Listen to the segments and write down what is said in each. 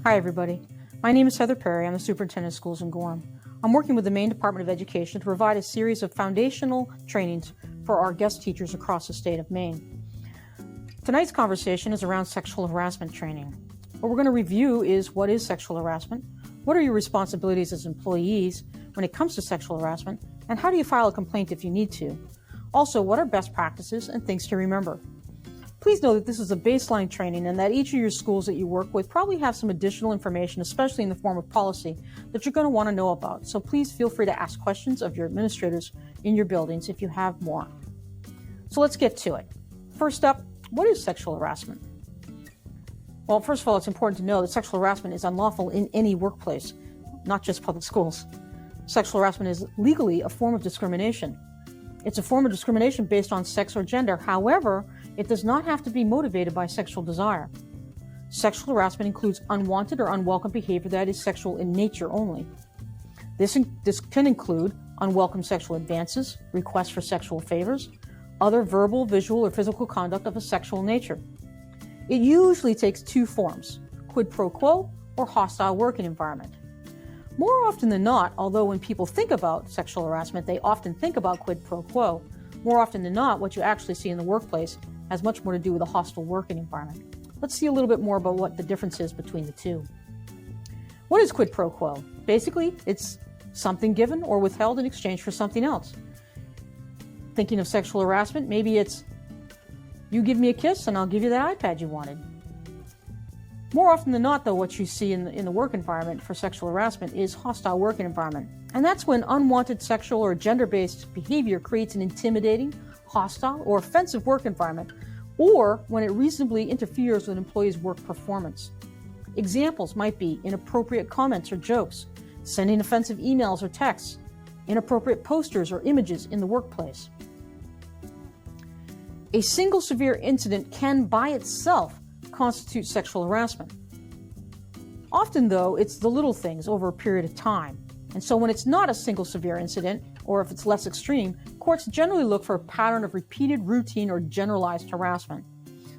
Hi everybody, my name is Heather Perry. I'm the Superintendent of Schools in Gorham. I'm working with the Maine Department of Education to provide a series of foundational trainings for our guest teachers across the state of Maine. Tonight's conversation is around sexual harassment training. What we're going to review is what is sexual harassment, what are your responsibilities as employees when it comes to sexual harassment, and how do you file a complaint if you need to. Also, what are best practices and things to remember. Please know that this is a baseline training and that each of your schools that you work with probably have some additional information, especially in the form of policy, that you're going to want to know about. So please feel free to ask questions of your administrators in your buildings if you have more. So let's get to it. First up, what is sexual harassment? Well, first of all, it's important to know that sexual harassment is unlawful in any workplace, not just public schools. Sexual harassment is legally a form of discrimination. It's a form of discrimination based on sex or gender. However, it does not have to be motivated by sexual desire. Sexual harassment includes unwanted or unwelcome behavior that is sexual in nature only. This can include unwelcome sexual advances, requests for sexual favors, other verbal, visual, or physical conduct of a sexual nature. It usually takes two forms, quid pro quo or hostile working environment. More often than not, although when people think about sexual harassment, they often think about quid pro quo, more often than not, what you actually see in the workplace has much more to do with a hostile working environment. Let's see a little bit more about what the difference is between the two. What is quid pro quo? Basically, it's something given or withheld in exchange for something else. Thinking of sexual harassment, maybe it's, you give me a kiss and I'll give you that iPad you wanted. More often than not, though, what you see in the work environment for sexual harassment is hostile working environment. And that's when unwanted sexual or gender-based behavior creates an intimidating, hostile, or offensive work environment, or when it reasonably interferes with an employee's work performance. Examples might be inappropriate comments or jokes, sending offensive emails or texts, inappropriate posters or images in the workplace. A single severe incident can by itself constitute sexual harassment. Often, though, it's the little things over a period of time. And so when it's not a single severe incident, or if it's less extreme, courts generally look for a pattern of repeated, routine, or generalized harassment.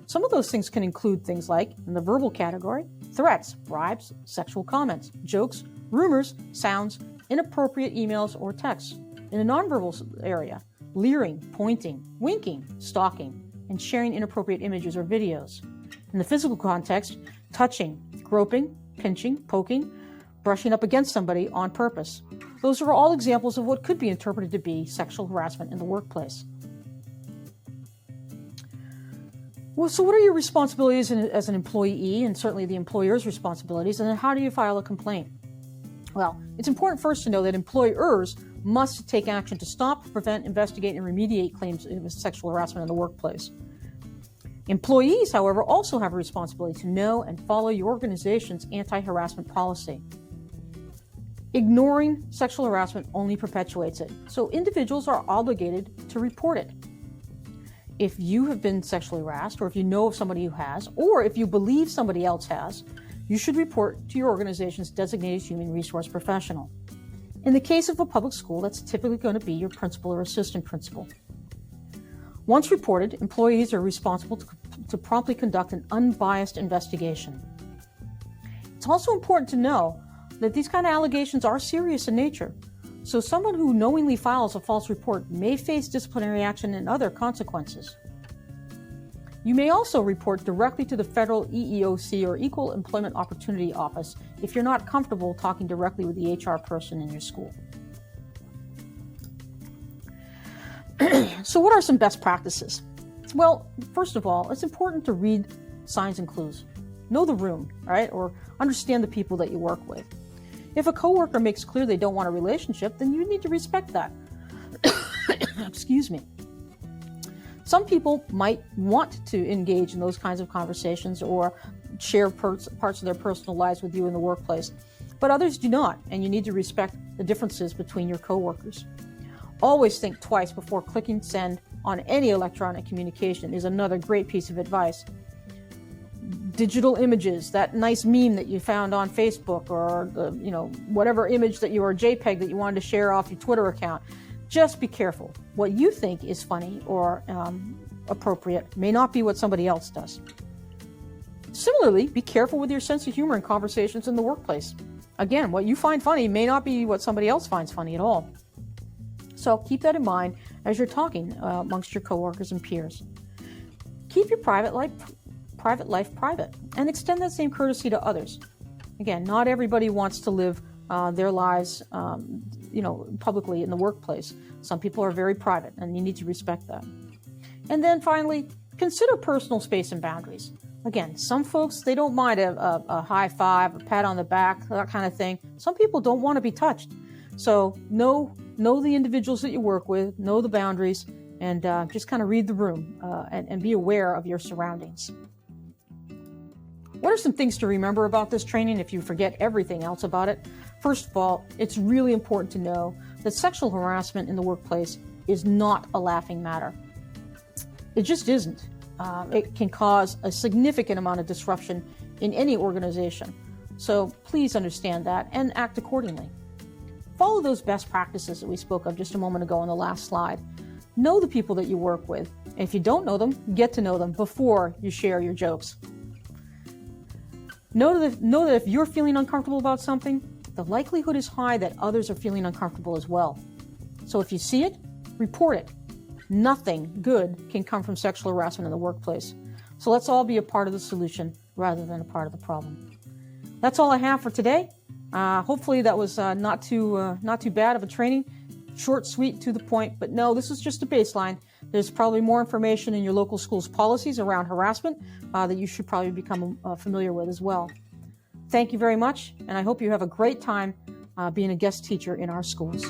Some of those things can include things like, in the verbal category, threats, bribes, sexual comments, jokes, rumors, sounds, inappropriate emails or texts. In the nonverbal area, leering, pointing, winking, stalking, and sharing inappropriate images or videos. In the physical context, touching, groping, pinching, poking, brushing up against somebody on purpose. Those are all examples of what could be interpreted to be sexual harassment in the workplace. Well, so what are your responsibilities as an employee, and certainly the employer's responsibilities, and then how do you file a complaint? Well, it's important first to know that employers must take action to stop, prevent, investigate, and remediate claims of sexual harassment in the workplace. Employees, however, also have a responsibility to know and follow your organization's anti-harassment policy. Ignoring sexual harassment only perpetuates it, so individuals are obligated to report it. If you have been sexually harassed, or if you know of somebody who has, or if you believe somebody else has, you should report to your organization's designated human resource professional. In the case of a public school, that's typically going to be your principal or assistant principal. Once reported, employees are responsible to promptly conduct an unbiased investigation. It's also important to know that these kind of allegations are serious in nature, so someone who knowingly files a false report may face disciplinary action and other consequences. You may also report directly to the federal EEOC or Equal Employment Opportunity Office if you're not comfortable talking directly with the HR person in your school. So what are some best practices? Well, first of all, it's important to read signs and clues. Know the room, right? Or understand the people that you work with. If a coworker makes clear they don't want a relationship, then you need to respect that. Excuse me. Some people might want to engage in those kinds of conversations or share parts of their personal lives with you in the workplace, but others do not, and you need to respect the differences between your coworkers. Always think twice before clicking send on any electronic communication is another great piece of advice. Digital images, that nice meme that you found on Facebook, or whatever image that or JPEG that you wanted to share off your Twitter account. Just be careful. What you think is funny or appropriate may not be what somebody else does. Similarly, be careful with your sense of humor in conversations in the workplace. Again, what you find funny may not be what somebody else finds funny at all. So keep that in mind as you're talking amongst your coworkers and peers. Keep your private life private, and extend that same courtesy to others. Again, not everybody wants to live their lives, publicly in the workplace. Some people are very private, and you need to respect that. And then finally, consider personal space and boundaries. Again, some folks, they don't mind a high five, a pat on the back, that kind of thing. Some people don't want to be touched. So know the individuals that you work with, know the boundaries, and just kind of read the room and be aware of your surroundings. What are some things to remember about this training if you forget everything else about it? First of all, it's really important to know that sexual harassment in the workplace is not a laughing matter. It just isn't. It can cause a significant amount of disruption in any organization. So please understand that and act accordingly. Follow those best practices that we spoke of just a moment ago on the last slide. Know the people that you work with. And if you don't know them, get to know them before you share your jokes. Know that if you're feeling uncomfortable about something, the likelihood is high that others are feeling uncomfortable as well. So if you see it, report it. Nothing good can come from sexual harassment in the workplace. So let's all be a part of the solution rather than a part of the problem. That's all I have for today. Hopefully that was not too bad of a training. Short, sweet, to the point. But no, this is just a baseline. There's probably more information in your local school's policies around harassment that you should probably become familiar with as well. Thank you very much, and I hope you have a great time being a guest teacher in our schools.